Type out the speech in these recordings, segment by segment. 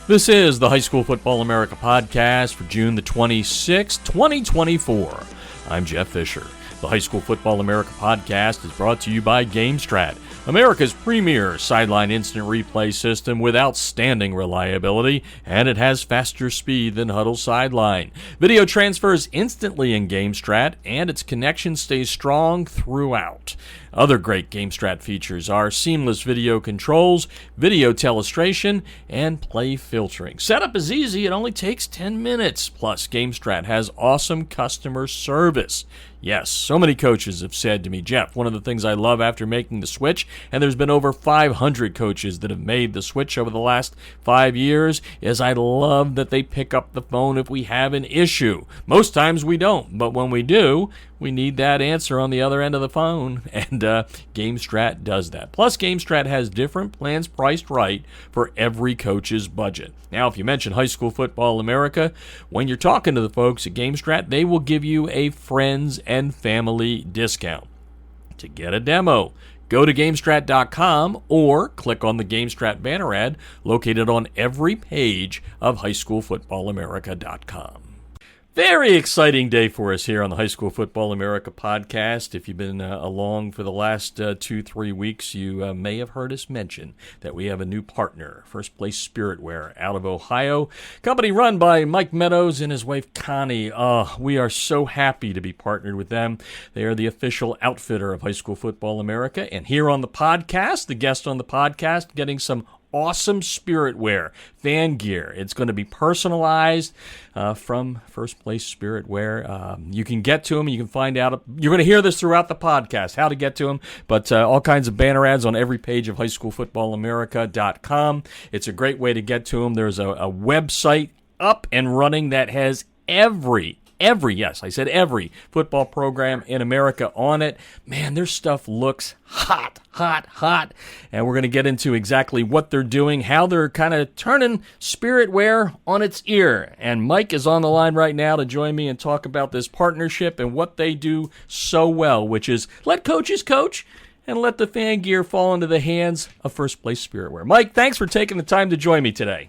This is the High School Football America podcast for June the 26th, 2024. I'm Jeff Fisher. The High School Football America podcast is brought to you by GameStrat, America's premier sideline instant replay system with outstanding reliability, and it has faster speed than Huddle Sideline. Video transfers instantly in GameStrat, and its connection stays strong throughout. Other great GameStrat features are seamless video controls, video telestration, and play filtering. Setup is easy. It only takes 10 minutes. Plus, GameStrat has awesome customer service. Yes, so many coaches have said to me, Jeff, one of the things I love after making the switch, and there's been over 500 coaches that have made the switch over the last 5 years, is I love that they pick up the phone if we have an issue. Most times we don't, but when we do, we need that answer on the other end of the phone, and GameStrat does that. Plus, GameStrat has different plans priced right for every coach's budget. Now, if you mention High School Football America, when you're talking to the folks at GameStrat, they will give you a friends and family discount. To get a demo, go to GameStrat.com or click on the GameStrat banner ad located on every page of HighSchoolFootballAmerica.com. Very exciting day for us here on the High School Football America podcast. If you've been along for the last 2-3 weeks, you may have heard us mention that we have a new partner, First Place Spiritwear out of Ohio. Company run by Mike Meadows and his wife Connie. We are so happy to be partnered with them. They are the official outfitter of High School Football America. And here on the podcast, the guest on the podcast, getting some awesome Spiritwear fan gear. It's going to be personalized from First Place Spiritwear. You can get to them. You can find out. You're going to hear this throughout the podcast, how to get to them. But all kinds of banner ads on every page of HighSchoolFootballAmerica.com. It's a great way to get to them. There's a website up and running that has every football program in America on it. Man, their stuff looks hot. And we're going to get into exactly what they're doing, how they're kind of turning Spiritwear on its ear. And Mike is on the line right now to join me and talk about this partnership and what they do so well, which is let coaches coach and let the fan gear fall into the hands of First Place Spiritwear. Mike, thanks for taking the time to join me today.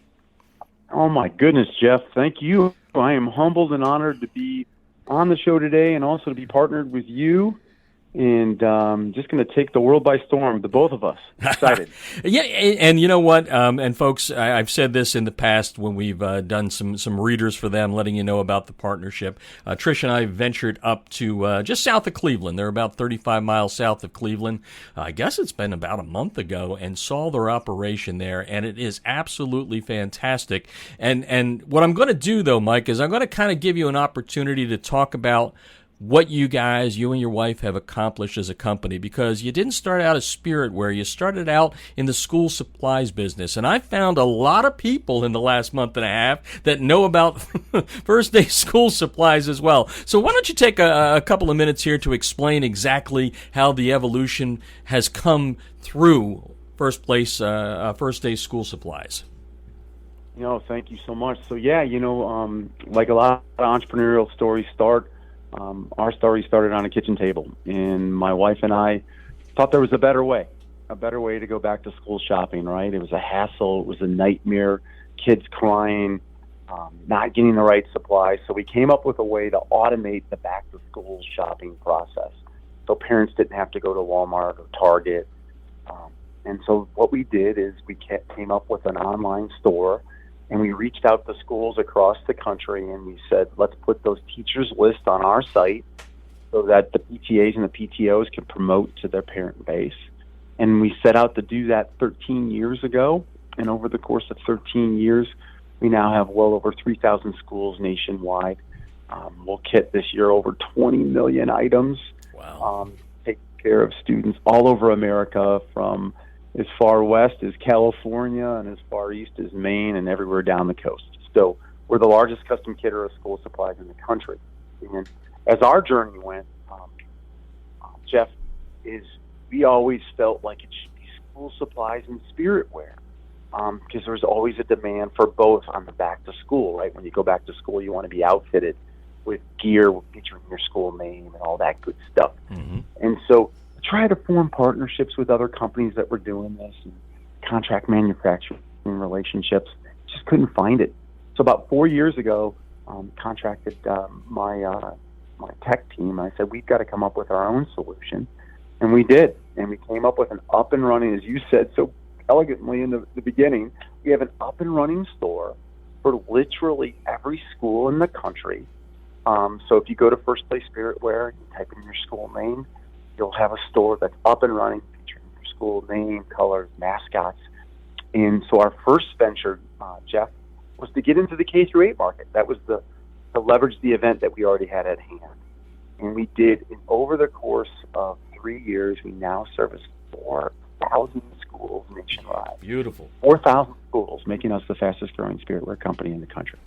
Oh, my goodness, Jeff. Thank you. I am humbled and honored to be on the show today and also to be partnered with you. And just going to take the world by storm, the both of us. Excited. Yeah, and you know what? And folks, I've said this in the past when we've done some readers for them, letting you know about the partnership. Trish and I ventured up to just south of Cleveland. They're about 35 miles south of Cleveland. I guess it's been about a month ago, and saw their operation there, and it is absolutely fantastic. And what I'm going to do, though, Mike, is I'm going to kind of give you an opportunity to talk about what you and your wife have accomplished as a company, because you didn't start out as Spiritwear. You started out in the school supplies business. And I found a lot of people in the last month and a half that know about first day school supplies as well. So why don't you take a couple of minutes here to explain exactly how the evolution has come through First day school supplies. Thank you so much. So, yeah, like a lot of entrepreneurial stories start, our story started on a kitchen table, and my wife and I thought there was a better way to go back to school shopping, right? It was a hassle. It was a nightmare, kids crying, not getting the right supplies. So we came up with a way to automate the back-to-school shopping process so parents didn't have to go to Walmart or Target. And so what we did is we came up with an online store, and we reached out to schools across the country, and we said, let's put those teachers' lists on our site so that the PTAs and the PTOs can promote to their parent base. And we set out to do that 13 years ago, and over the course of 13 years, we now have well over 3,000 schools nationwide. We'll kit this year over 20 million items. Wow. Take care of students all over America, from as far west as California and as far east as Maine and everywhere down the coast. So we're the largest custom kitter of school supplies in the country. And as our journey went, Jeff, we always felt like it should be school supplies and Spiritwear, because there's always a demand for both on the back to school, right? When you go back to school, you want to be outfitted with gear featuring your school name and all that good stuff. Mm-hmm. And so try to form partnerships with other companies that were doing this, and contract manufacturing relationships, just couldn't find it. So about 4 years ago, contracted my tech team. I said, we've got to come up with our own solution. And we did. And we came up with an up and running, as you said so elegantly in the beginning, we have an up and running store for literally every school in the country. So if you go to First Place Spiritwear, you type in your school name, you'll have a store that's up and running, featuring your school name, colors, mascots. And so our first venture, Jeff, was to get into the K-8 market. That was to leverage the event that we already had at hand. And we did, and over the course of 3 years, we now service 4,000 schools nationwide. Beautiful. 4,000 schools, making us the fastest growing spiritwear company in the country.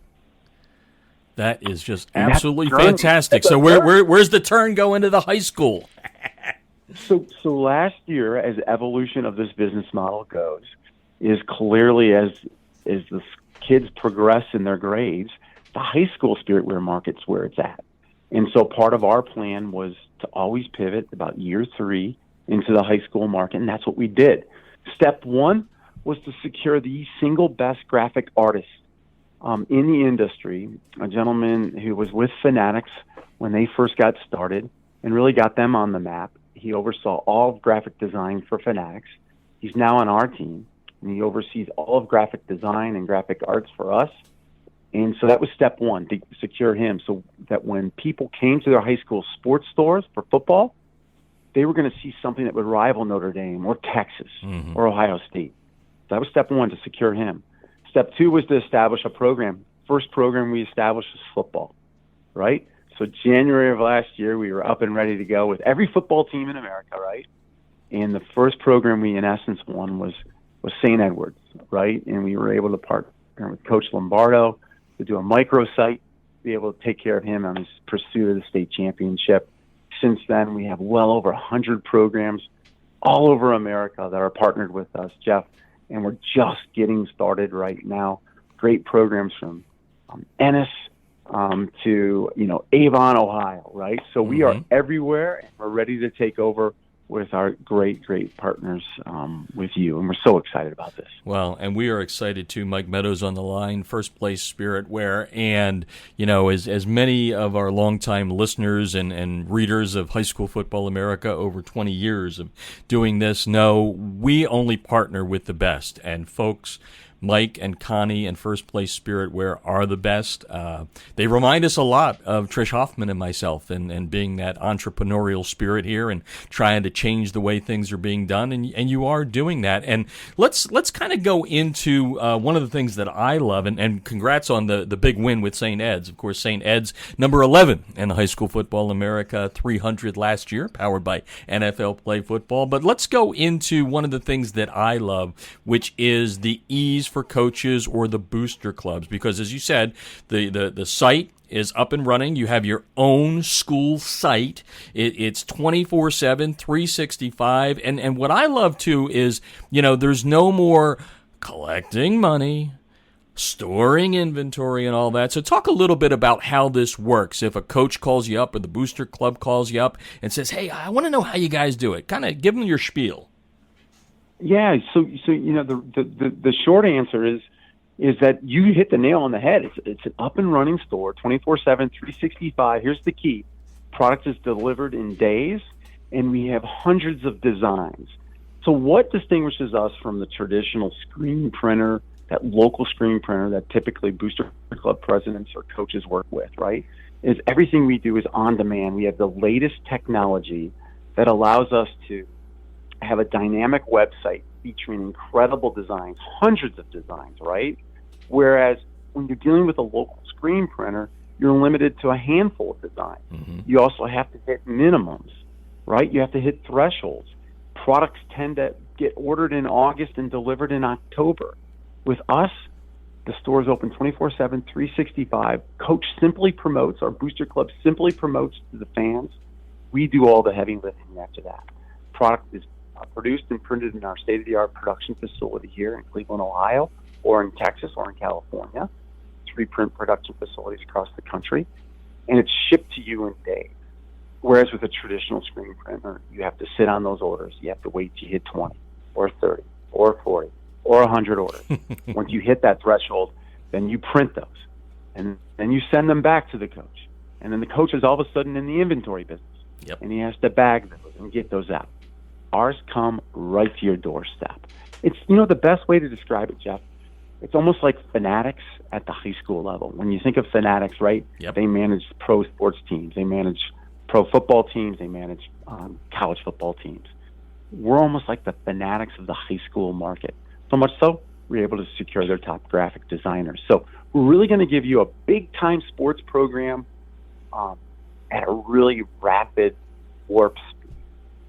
That is just absolutely fantastic. So where's the turn go into the high school? So last year, as evolution of this business model goes, is clearly as the kids progress in their grades, the high school spiritwear market's where it's at. And so part of our plan was to always pivot about year 3 into the high school market, and that's what we did. Step 1 was to secure the single best graphic artist in the industry, a gentleman who was with Fanatics when they first got started and really got them on the map. He oversaw all of graphic design for Fanatics. He's now on our team, and he oversees all of graphic design and graphic arts for us. And so that was step 1, to secure him, so that when people came to their high school sports stores for football, they were going to see something that would rival Notre Dame or Texas or Ohio State. That was step 1, to secure him. Step 2 was to establish a program. First program we established was football, right? So January of last year, we were up and ready to go with every football team in America, right? And the first program we, in essence, won was St. Edward's, right? And we were able to partner with Coach Lombardo to do a microsite, be able to take care of him on his pursuit of the state championship. Since then, we have well over 100 programs all over America that are partnered with us, Jeff, and we're just getting started right now. Great programs from Ennis to Avon, Ohio, right? So we are everywhere, and we're ready to take over with our great partners with you, and we're so excited about this. Well, and we are excited too. Mike Meadows on the line, First Place Spiritwear, and as many of our longtime listeners and readers of High School Football America over 20 years of doing this know, we only partner with the best, and folks, Mike and Connie and First Place Spiritwear are the best. They remind us a lot of Trish Hoffman and myself, and being that entrepreneurial spirit here and trying to change the way things are being done, and you are doing that. And let's kind of go into one of the things that I love, and congrats on the big win with St. Ed's. Of course, St. Ed's, number 11 in the High School Football America 300 last year, powered by NFL Play Football. But let's go into one of the things that I love, which is the ease for coaches or the booster clubs, because as you said, the site is up and running. You have your own school site. It's 24/7, 365. And what I love too is, there's no more collecting money, storing inventory and all that. So talk a little bit about how this works. If a coach calls you up or the booster club calls you up and says, hey, I want to know how you guys do it. Kind of give them your spiel. Yeah, so the short answer is that you hit the nail on the head. It's an up and running store, 24/7, 365. Here's the key: product is delivered in days, and we have hundreds of designs. So what distinguishes us from the traditional screen printer, that local screen printer that typically booster club presidents or coaches work with, right? Is everything we do is on demand. We have the latest technology that allows us to have a dynamic website featuring incredible designs, hundreds of designs, right? Whereas when you're dealing with a local screen printer, you're limited to a handful of designs. You also have to hit minimums, right? You have to hit thresholds. Products tend to get ordered in August and delivered in October. With us, the store is open 24/7, 365. Coach simply promotes, our booster club simply promotes to the fans. We do all the heavy lifting after that. Product is produced and printed in our state-of-the-art production facility here in Cleveland, Ohio, or in Texas, or in California. 3 print production facilities across the country. And it's shipped to you in days. Whereas with a traditional screen printer, you have to sit on those orders. You have to wait till you hit 20, or 30, or 40, or 100 orders. Once you hit that threshold, Then you print those, and then you send them back to the coach. And then the coach is all of a sudden in the inventory business, and he has to bag those and get those out. Ours come right to your doorstep. It's, the best way to describe it, Jeff, it's almost like Fanatics at the high school level. When you think of Fanatics, right, they manage pro sports teams, they manage pro football teams, they manage college football teams. We're almost like the Fanatics of the high school market. So much so, we're able to secure their top graphic designers. So we're really going to give you a big-time sports program at a really rapid warp speed,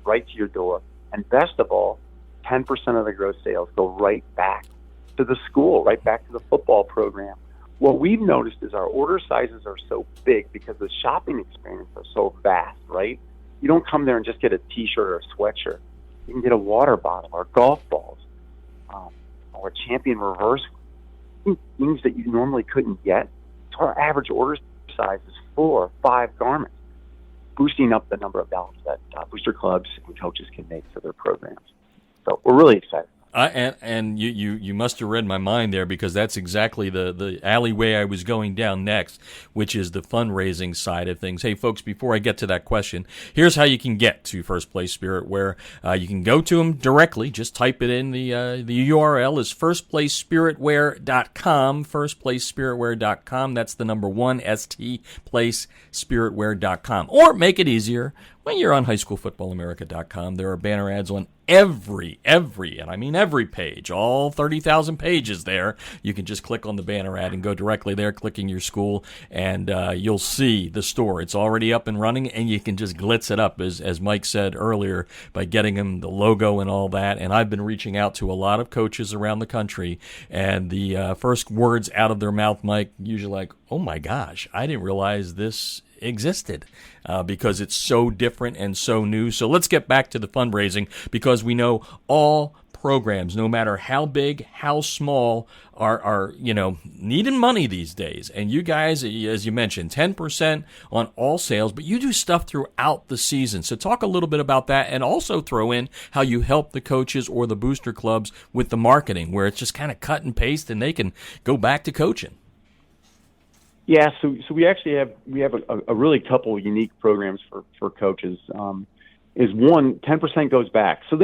right to your door. And best of all, 10% of the gross sales go right back to the school, right back to the football program. What we've noticed is our order sizes are so big because the shopping experience are so vast, right? You don't come there and just get a T-shirt or a sweatshirt. You can get a water bottle or golf balls or a Champion reverse, things that you normally couldn't get. So our average order size is 4 or 5 garments, boosting up the number of dollars that booster clubs and coaches can make for their programs. So we're really excited. And you must have read my mind there, because that's exactly the alleyway I was going down next, which is the fundraising side of things. Hey, folks, before I get to that question, here's how you can get to First Place Spiritwear. You can go to them directly. Just type it in. The URL is firstplacespiritwear.com, firstplacespiritwear.com. That's the number 1, stplacespiritwear.com. Or make it easier. When you're on highschoolfootballamerica.com, there are banner ads on every, and I mean every page, all 30,000 pages there. You can just click on the banner ad and go directly there, clicking your school, and you'll see the store. It's already up and running, and you can just glitz it up, as Mike said earlier, by getting them the logo and all that. And I've been reaching out to a lot of coaches around the country, and the first words out of their mouth, Mike, usually like, oh my gosh, I didn't realize this existed, because it's so different and so new. So let's get back to the fundraising, because we know all programs, no matter how big, how small, are needing money these days. And you guys, as you mentioned, 10% on all sales, but you do stuff throughout the season. So talk a little bit about that, and also throw in how you help the coaches or the booster clubs with the marketing, where it's just kind of cut and paste and they can go back to coaching. Yeah, so we actually have a really couple of unique programs for coaches. Is one, 10% goes back, so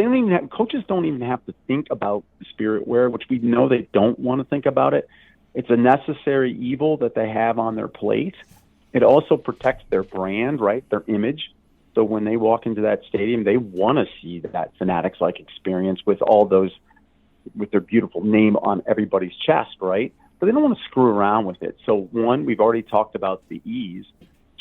coaches don't even have to think about the Spiritwear, which we know they don't want to think about it. It's a necessary evil that they have on their plate. It also protects their brand, right, their image. So when they walk into that stadium, they want to see that Fanatics-like experience with all those, with their beautiful name on everybody's chest, right? But they don't want to screw around with it. So one, we've already talked about the ease.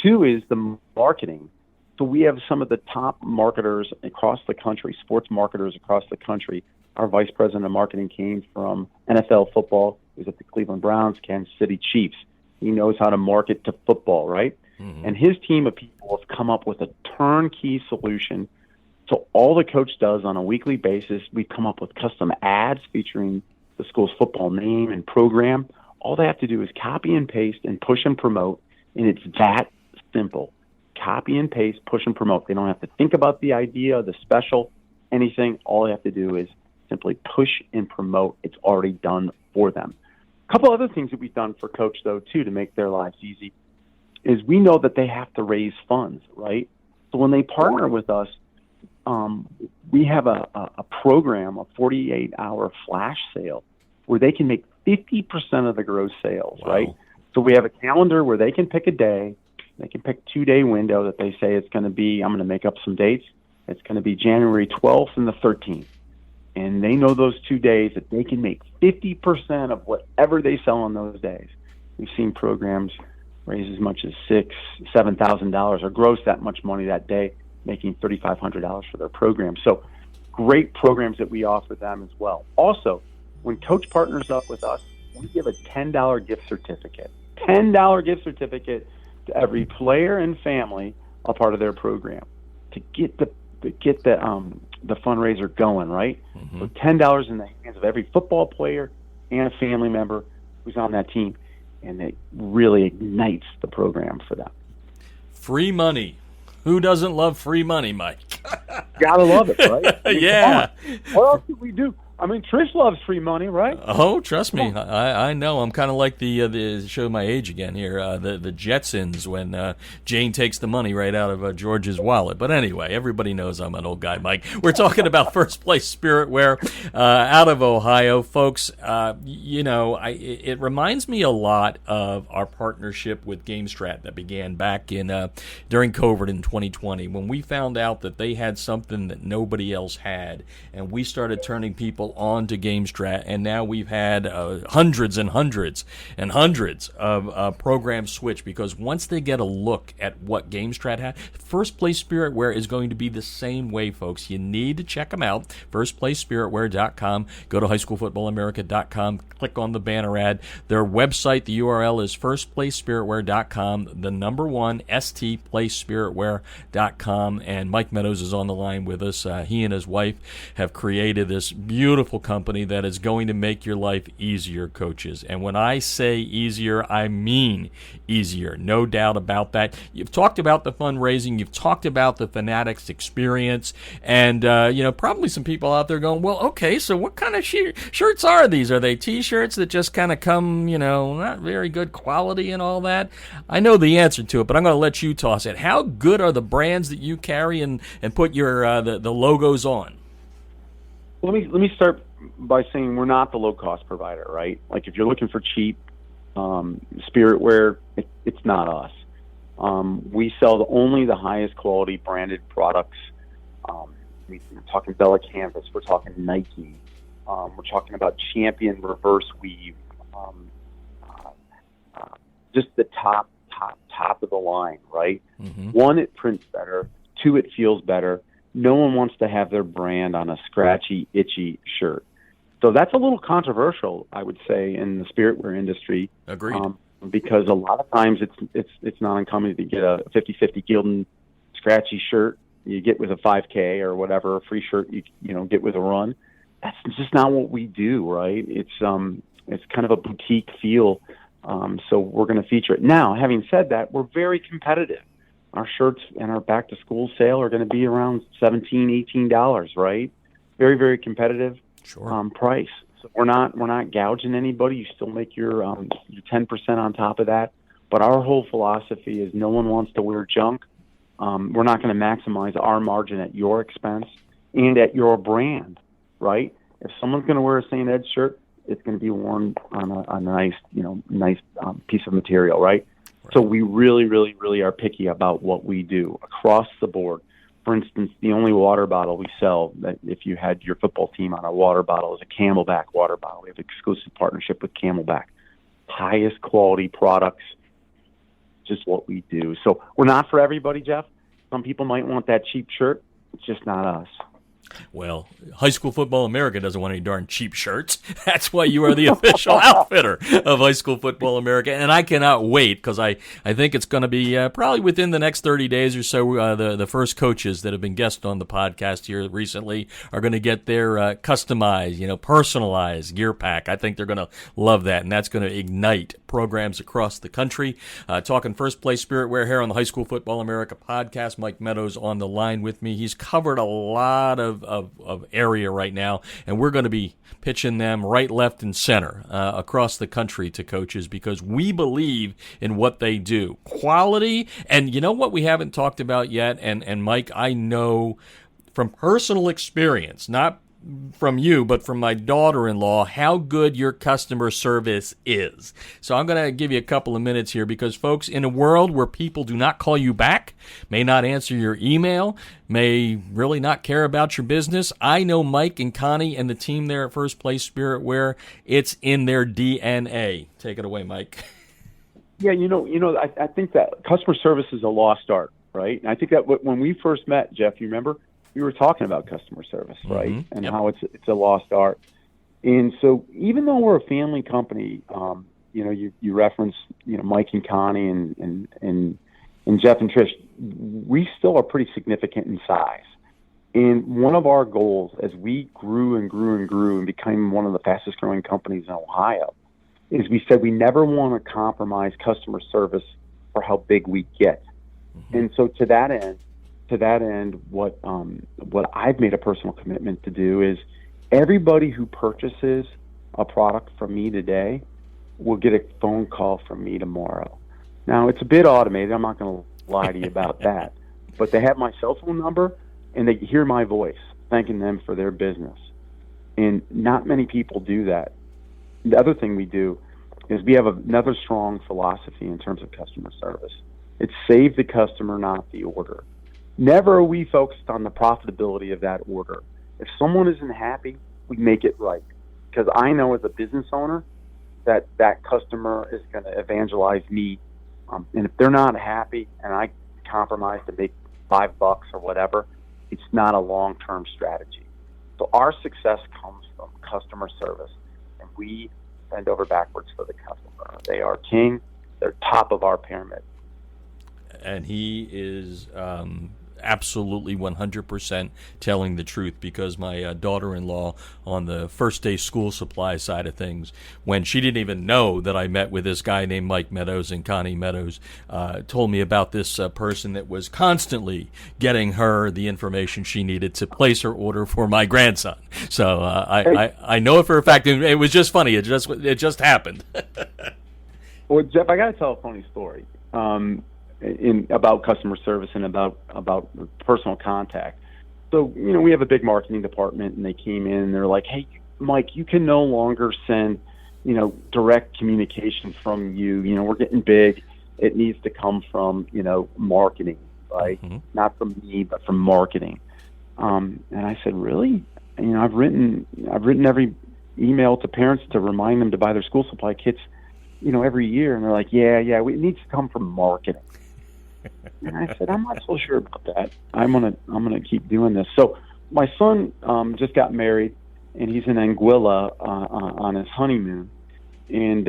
2 is the marketing. So we have some of the top marketers across the country, sports marketers across the country. Our vice president of marketing came from NFL football. He was at the Cleveland Browns, Kansas City Chiefs. He knows how to market to football, right? Mm-hmm. And his team of people have come up with a turnkey solution. So all the coach does on a weekly basis, we come up with custom ads featuring the school's football name and program. All they have to do is copy and paste and push and promote, and it's that simple. Copy and paste, push and promote. They don't have to think about the idea, the special, anything. All they have to do is simply push and promote. It's already done for them. A couple other things that we've done for coach, though, too, to make their lives easy, is we know that they have to raise funds, right? So when they partner with us, we have a program, a 48-hour flash sale, where they can make 50% of the gross sales, wow. Right? So we have a calendar where they can pick a day. They can pick 2-day window that they say it's going to be, I'm going to make up some dates. It's going to be January 12th and the 13th. And they know those 2 days that they can make 50% of whatever they sell on those days. We've seen programs raise as much as $6,000, $7,000 or gross that much money that day, making $3,500 for their program. So great programs that we offer them as well. Also, when coach partners up with us, we give a $10 gift certificate. $10 gift certificate to every player and family a part of their program to get the fundraiser going, right? Mm-hmm. So $10 in the hands of every football player and a family member who's on that team, and it really ignites the program for them. Free money. Who doesn't love free money, Mike? Gotta love it, right? I mean, yeah. what else do we do? I mean, Trish loves free money, right? Oh, trust me, I know. I'm kind of like the show my age again here, the Jetsons when Jane takes the money right out of George's wallet. But anyway, everybody knows I'm an old guy, Mike. We're talking about First Place Spiritwear out of Ohio, folks. It reminds me a lot of our partnership with GameStrat that began back in during COVID in 2020 when we found out that they had something that nobody else had, and we started turning people on to GameStrat, and now we've had hundreds and hundreds and hundreds of programs switch because once they get a look at what GameStrat has, First Place Spiritwear is going to be the same way, folks. You need to check them out. FirstPlaceSpiritwear.com. Go to highschoolfootballamerica.com. Click on the banner ad. Their website, the URL is FirstPlaceSpiritwear.com. The number one, STPlaceSpiritwear.com. And Mike Meadows is on the line with us. He and his wife have created this beautiful company that is going to make your life easier, coaches. And when I say easier, I mean easier. No doubt about that. You've talked about the fundraising. You've talked about the Fanatics experience. And, probably some people out there going, well, okay, so what kind of shirts are these? Are they T-shirts that just kind of come, not very good quality and all that? I know the answer to it, but I'm going to let you toss it. How good are the brands that you carry and put your the logos on? Let me start by saying we're not the low-cost provider, right? Like if you're looking for cheap spiritwear, it's not us. We sell only the highest quality branded products. We're talking Bella Canvas. We're talking Nike. We're talking about Champion reverse weave. Just the top of the line, right? Mm-hmm. One, it prints better. Two, it feels better. No one wants to have their brand on a scratchy, itchy shirt. So that's a little controversial, I would say, in the spiritwear industry. Agreed. Because a lot of times it's not uncommon to get a 50-50 Gildan scratchy shirt you get with a 5K or whatever, a free shirt you get with a run. That's just not what we do, right? It's kind of a boutique feel. So we're going to feature it. Now, having said that, we're very competitive. Our shirts and our back-to-school sale are going to be around $17, $18, right? Very, very competitive price. So we're not gouging anybody. You still make your 10% on top of that. But our whole philosophy is no one wants to wear junk. We're not going to maximize our margin at your expense and at your brand, right? If someone's going to wear a St. Ed shirt, it's going to be worn on a nice piece of material, right? So we really, really, really are picky about what we do across the board. For instance, the only water bottle we sell, that if you had your football team on a water bottle, is a Camelback water bottle. We have an exclusive partnership with Camelback. Highest quality products, just what we do. So we're not for everybody, Jeff. Some people might want that cheap shirt. It's just not us. Well, High School Football America doesn't want any darn cheap shirts. That's why you are the official outfitter of High School Football America. And I cannot wait because I think it's going to be probably within the next 30 days or so, the first coaches that have been guests on the podcast here recently are going to get their customized, personalized gear pack. I think they're going to love that, and that's going to ignite programs across the country. Talking First Place Spiritwear here on the High School Football America podcast. Mike Meadows on the line with me. He's covered a lot of area right now, and we're going to be pitching them right, left, and center across the country to coaches because we believe in what they do. Quality, and you know what we haven't talked about yet, and Mike, I know from personal experience, not from you, but from my daughter-in-law, how good your customer service is. So I'm going to give you a couple of minutes here because, folks, in a world where people do not call you back, may not answer your email, may really not care about your business, I know Mike and Connie and the team there at First Place Spiritwear, it's in their DNA. Take it away, Mike. Yeah, I think that customer service is a lost art, right? And I think that when we first met, Jeff, you remember? We were talking about customer service, right? Mm-hmm. And how it's a lost art. And so even though we're a family company, you referenced, Mike and Connie and Jeff and Trish, we still are pretty significant in size. And one of our goals as we grew and grew and grew and became one of the fastest growing companies in Ohio is we said we never want to compromise customer service for how big we get. Mm-hmm. And so to that end, what I've made a personal commitment to do is Everybody who purchases a product from me today will get a phone call from me tomorrow. Now, it's a bit automated. I'm not going to lie to you about that. But they have my cell phone number, and they hear my voice thanking them for their business. And not many people do that. The other thing we do is we have another strong philosophy in terms of customer service. It's save the customer, not the order. Never are we focused on the profitability of that order. If someone isn't happy, we make it right. Because I know as a business owner that that customer is going to evangelize me. And if they're not happy and I compromise to make $5 or whatever, it's not a long-term strategy. So our success comes from customer service, and we bend over backwards for the customer. They are king. They're top of our pyramid. And he is absolutely 100% telling the truth, because my daughter-in-law on the first day school supply side of things, when she didn't even know that I met with this guy named Mike Meadows and Connie Meadows, told me about this person that was constantly getting her the information she needed to place her order for my grandson. So I know it for a fact. It was just funny. It just happened. Well, Jeff, I got to tell a funny story. About customer service and about personal contact. So, we have a big marketing department, and they came in and they're like, hey, Mike, you can no longer send, direct communication from you. We're getting big. It needs to come from, marketing, right? Mm-hmm. Not from me, but from marketing. And I said, really? I've written every email to parents to remind them to buy their school supply kits, every year. And they're like, yeah, it needs to come from marketing. And I said, I'm not so sure about that. I'm gonna keep doing this. So my son just got married, and he's in Anguilla on his honeymoon. And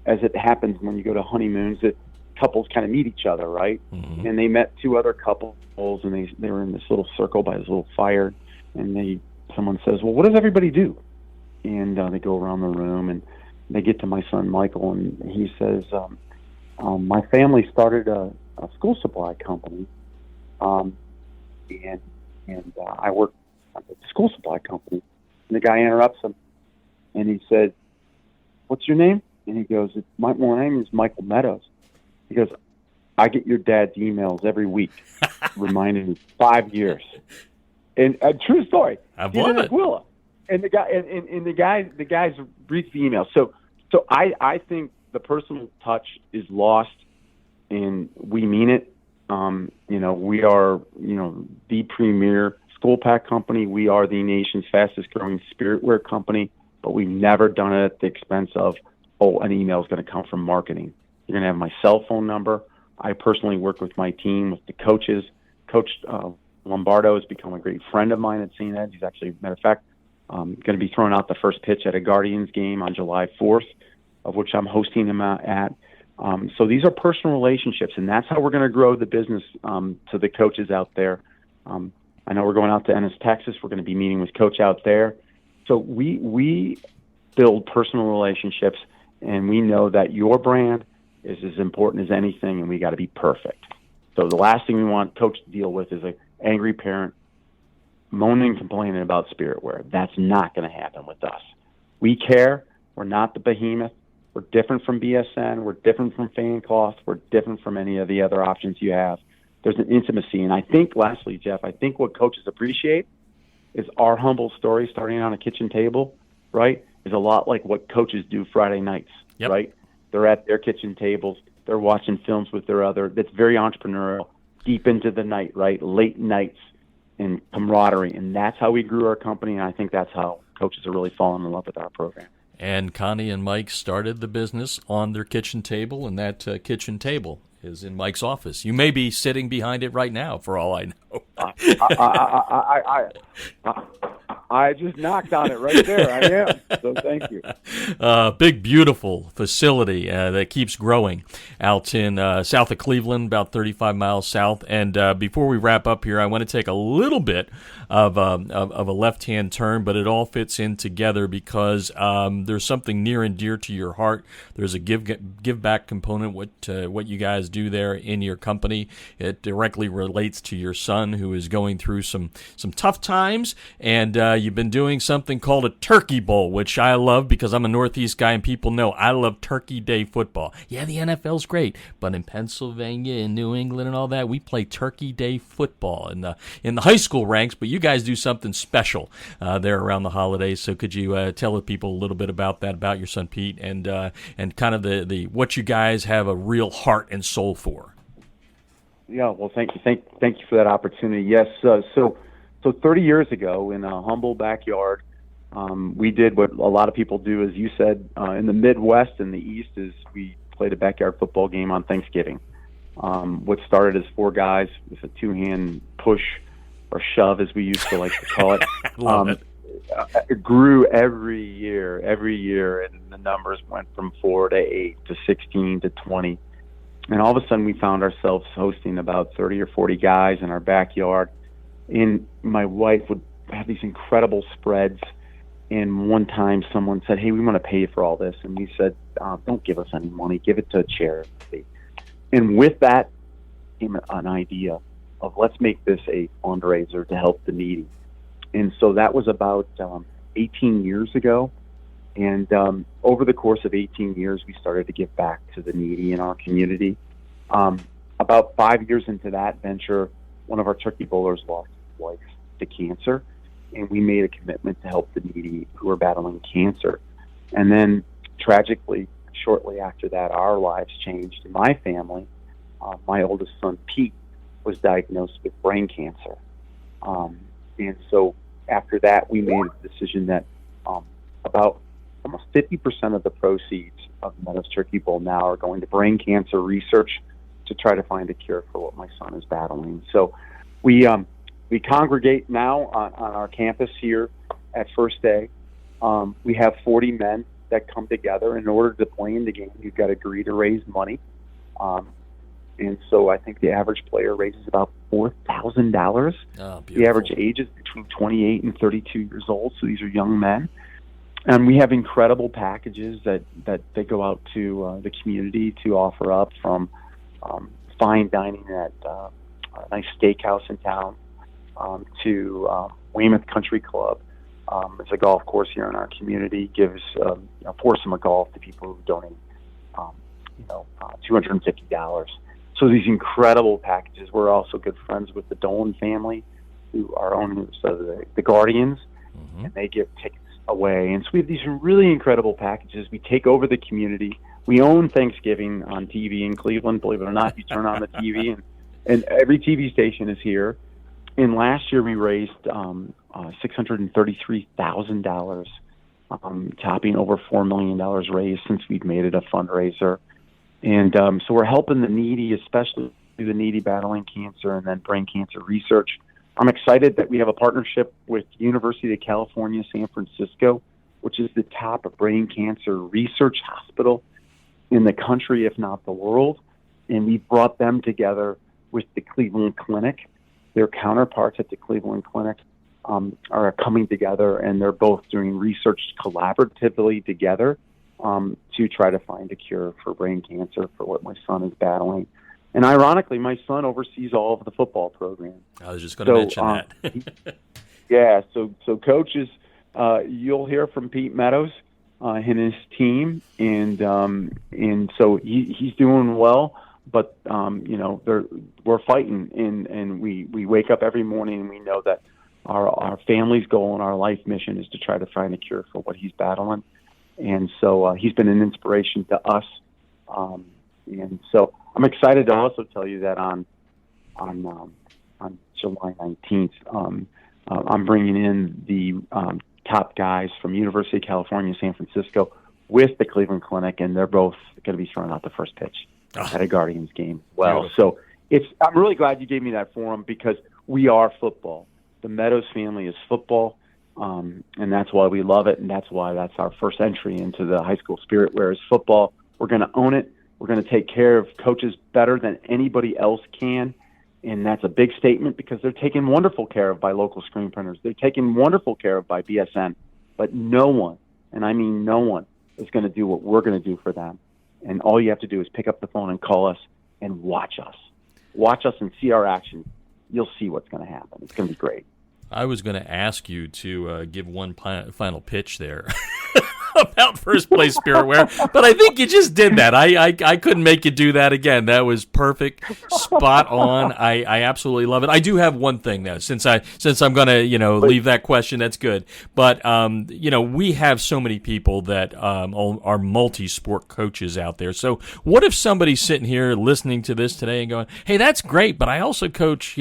as it happens when you go to honeymoons, couples kind of meet each other, right? Mm-hmm. And they met two other couples, and they were in this little circle by this little fire. And someone says, well, what does everybody do? And they go around the room, and they get to my son Michael, and he says, my family started a school supply company, and I work at the school supply company. And the guy interrupts him, and he said, what's your name? And he goes, my name is Michael Meadows. He goes, I get your dad's emails every week, reminding me 5 years. And a true story. I love it. Aquila. And the guys reads the email. So I think the personal touch is lost, and we mean it. We are, the premier school pack company. We are the nation's fastest growing spiritwear company, but we've never done it at the expense of, an email is going to come from marketing. You're going to have my cell phone number. I personally work with my team, with the coaches. Coach Lombardo has become a great friend of mine at St. Ed's. He's actually, matter of fact, going to be throwing out the first pitch at a Guardians game on July 4th, of which I'm hosting him at. So these are personal relationships, and that's how we're going to grow the business to the coaches out there. I know we're going out to Ennis, Texas. We're going to be meeting with Coach out there. So we build personal relationships, and we know that your brand is as important as anything, and we got to be perfect. So the last thing we want Coach to deal with is an angry parent moaning and complaining about spiritwear. That's not going to happen with us. We care. We're not the behemoth. We're different from BSN. We're different from Fan Cloth. We're different from any of the other options you have. There's an intimacy. And I think, lastly, Jeff, what coaches appreciate is our humble story starting on a kitchen table, right, is a lot like what coaches do Friday nights, yep. Right? They're at their kitchen tables. They're watching films with that's very entrepreneurial, deep into the night, right, late nights and camaraderie. And that's how we grew our company, and I think that's how coaches are really falling in love with our program. And Connie and Mike started the business on their kitchen table, and that kitchen table is in Mike's office. You may be sitting behind it right now, for all I know. I just knocked on it right there. I am. So thank you. Big, beautiful facility that keeps growing out in south of Cleveland, about 35 miles south. And before we wrap up here, I want to take a little bit of a left-hand turn, but it all fits in together because there's something near and dear to your heart. There's a give back component, what you guys do there in your company. It directly relates to your son, who is going through some tough times, and you've been doing something called a Turkey Bowl, which I love because I'm a Northeast guy and people know I love Turkey Day football. Yeah, the NFL's great, but in Pennsylvania and New England and all that, we play Turkey Day football in the high school ranks. But you guys do something special there around the holidays. So could you tell the people a little bit about that, about your son Pete, and kind of the what you guys have a real heart and soul for? Yeah, well, thank you for that opportunity. Yes, so 30 years ago, in a humble backyard, we did what a lot of people do, as you said, in the Midwest and the East, is we played a backyard football game on Thanksgiving. What started as four guys with a two-hand push or shove, as we used to like to call it. Love it. It grew every year, and the numbers went from 4 to 8 to 16 to 20. And all of a sudden, we found ourselves hosting about 30 or 40 guys in our backyard. And my wife would have these incredible spreads. And one time, someone said, "Hey, we want to pay you for all this." And we said, "Don't give us any money. Give it to a charity." And with that came an idea of, let's make this a fundraiser to help the needy. And so that was about 18 years ago. And over the course of 18 years, we started to give back to the needy in our community. About 5 years into that venture, one of our turkey bowlers lost his wife to cancer, and we made a commitment to help the needy who are battling cancer. And then, tragically, shortly after that, our lives changed. In my family, my oldest son, Pete, was diagnosed with brain cancer. And so after that, we made a decision that about almost 50% of the proceeds of Meadows Turkey Bowl now are going to brain cancer research to try to find a cure for what my son is battling. So we congregate now on our campus here at First Day. We have 40 men that come together. In order to play in the game, you've got to agree to raise money. And so I think the average player raises about $4,000. Oh, the average age is between 28 and 32 years old, so these are young men. And we have incredible packages that they go out to the community to offer up, from fine dining at a nice steakhouse in town to Weymouth Country Club. It's a golf course here in our community, gives foursome of golf to people who donate $250. So these incredible packages. We're also good friends with the Dolan family, who are owners of the Guardians, and they give tickets away. And so we have these really incredible packages. We take over the community. We own Thanksgiving on TV in Cleveland, believe it or not. You turn on the TV, and every TV station is here. And last year we raised $633,000, topping over $4 million raised since we've made it a fundraiser. And so we're helping the needy, especially the needy battling cancer and then brain cancer research. I'm excited that we have a partnership with University of California, San Francisco, which is the top brain cancer research hospital in the country, if not the world. And we brought them together with the Cleveland Clinic. Their counterparts at the Cleveland Clinic are coming together, and they're both doing research collaboratively together to try to find a cure for brain cancer for what my son is battling. And ironically, my son oversees all of the football program. I was just going to mention that. Yeah, so coaches, you'll hear from Pete Meadows and his team, and so he's doing well. But we're fighting, and we wake up every morning and we know that our family's goal and our life mission is to try to find a cure for what he's battling. And so he's been an inspiration to us. And so I'm excited to also tell you that on July 19th, I'm bringing in the top guys from University of California, San Francisco, with the Cleveland Clinic, and they're both going to be throwing out the first pitch at a Guardians game. Well, beautiful. So I'm really glad you gave me that forum, because we are football. The Meadows family is football, and that's why we love it, and that's why that's our first entry into the high school Spiritwear is football. We're going to own it. We're going to take care of coaches better than anybody else can, and that's a big statement, because they're taken wonderful care of by local screen printers. They're taken wonderful care of by BSN, but no one, and I mean no one, is going to do what we're going to do for them. And all you have to do is pick up the phone and call us and watch us. Watch us and see our action. You'll see what's going to happen. It's going to be great. I was going to ask you to give one final pitch there about First Place Spiritwear, but I think you just did that. I couldn't make you do that again. That was perfect, spot on. I absolutely love it. I do have one thing though, since I'm going to leave that question. That's good, but we have so many people that are multi-sport coaches out there. So what if somebody's sitting here listening to this today and going, "Hey, that's great, but I also coach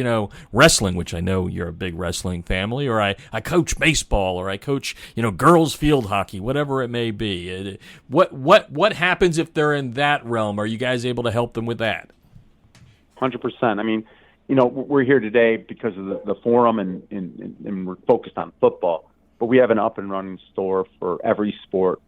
wrestling," which I know you're a big wrestling family, or I coach baseball, or I coach girls field hockey, whatever it may be. What happens if they're in that realm? Are you guys able to help them with that? 100%. I mean, we're here today because of the forum and we're focused on football, but we have an up and running store for every sport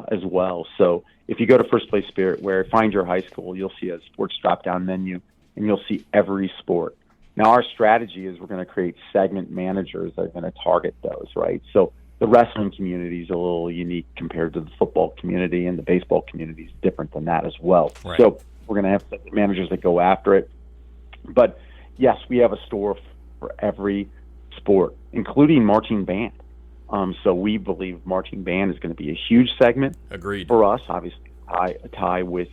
as well. So if you go to First Place Spiritwear, find your high school, you'll see a sports drop-down menu, and you'll see every sport. Now, our strategy is we're going to create segment managers that are going to target those, right? So the wrestling community is a little unique compared to the football community, and the baseball community is different than that as well. Right. So we're going to have segment managers that go after it. But yes, we have a store for every sport, including marching band. So we believe marching band is going to be a huge segment. Agreed. For us, obviously, a tie with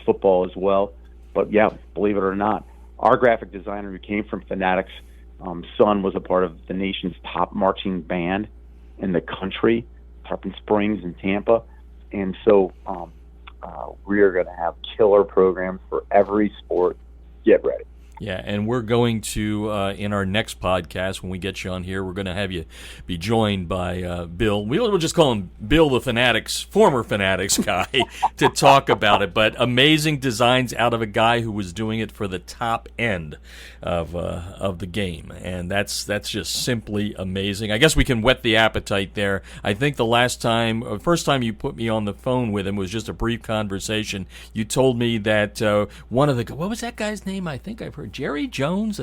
football as well. But yeah, believe it or not, our graphic designer who came from Fanatics, son was a part of the nation's top marching band in the country, Tarpon Springs and Tampa. And so we are going to have killer programs for every sport. Get ready. Yeah, and we're going to, in our next podcast, when we get you on here, we're going to have you be joined by Bill. We'll just call him Bill the Fanatics, former Fanatics guy, to talk about it. But amazing designs out of a guy who was doing it for the top end of the game. And that's just simply amazing. I guess we can whet the appetite there. I think first time you put me on the phone with him was just a brief conversation. You told me that what was that guy's name? I think I've heard Jerry Jones,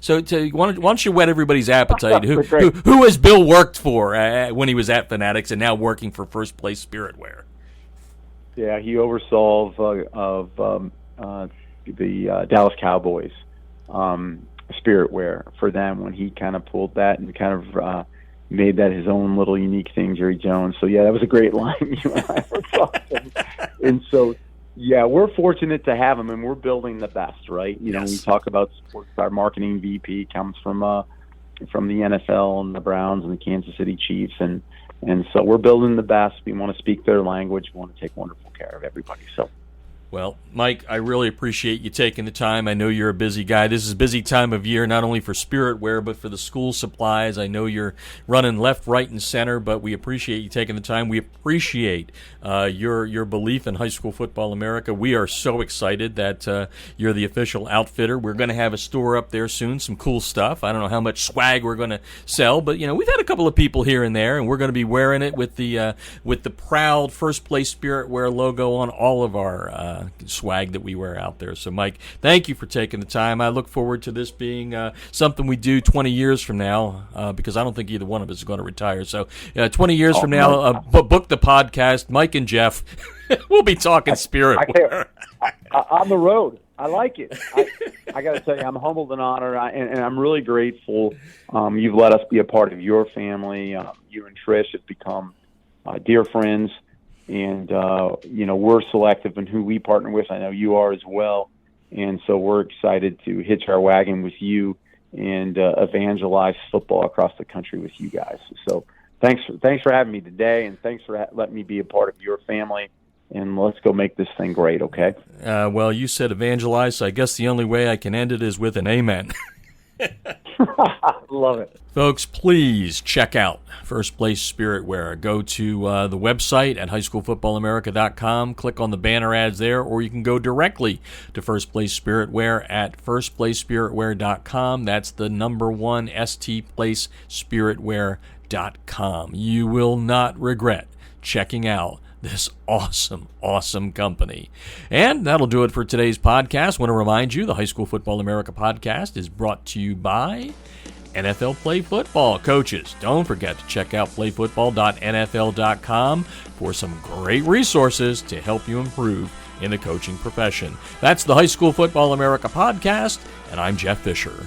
So why don't you whet everybody's appetite? Who has Bill worked for when he was at Fanatics and now working for First Place Spiritwear? Yeah, he oversaw the Dallas Cowboys Spiritwear for them when he kind of pulled that and kind of made that his own little unique thing, Jerry Jones. So yeah, that was a great line you and I were talking. And so yeah, we're fortunate to have him, and we're building the best, right? Yes. We talk about sports. Our marketing VP comes from the NFL and the Browns and the Kansas City Chiefs, and so we're building the best. We want to speak their language. We want to take wonderful care of everybody. So. Well, Mike, I really appreciate you taking the time. I know you're a busy guy. This is a busy time of year, not only for Spiritwear, but for the school supplies. I know you're running left, right, and center, but we appreciate you taking the time. We appreciate your belief in High School Football America. We are so excited that you're the official outfitter. We're going to have a store up there soon, some cool stuff. I don't know how much swag we're going to sell, but we've had a couple of people here and there, and we're going to be wearing it with the proud First Place Spiritwear logo on all of our swag that we wear out there. So, Mike, thank you for taking the time. I look forward to this being something we do 20 years from now, because I don't think either one of us is going to retire. So, 20 years from now, book the podcast. Mike and Jeff, we'll be talking Spiritwear. On the road. I like it. I got to tell you, I'm humbled and honored, and I'm really grateful. You've let us be a part of your family. You and Trish have become dear friends. And, we're selective in who we partner with. I know you are as well. And so we're excited to hitch our wagon with you and evangelize football across the country with you guys. So thanks for having me today, and thanks for letting me be a part of your family. And let's go make this thing great, okay? Well, you said evangelize, so I guess the only way I can end it is with an amen. Love it. Folks, please check out First Place Spiritwear. Go to the website at highschoolfootballamerica.com, click on the banner ads there, or you can go directly to First Place Spiritwear at firstplacespiritwear.com. That's the number one, stplacespiritwear.com. You will not regret checking out this awesome company. And that'll do it for today's podcast. I want to remind you, the High School Football America podcast is brought to you by NFL Play Football. Coaches, don't forget to check out playfootball.nfl.com for some great resources to help you improve in the coaching profession. That's the High School Football America podcast, and I'm Jeff Fisher.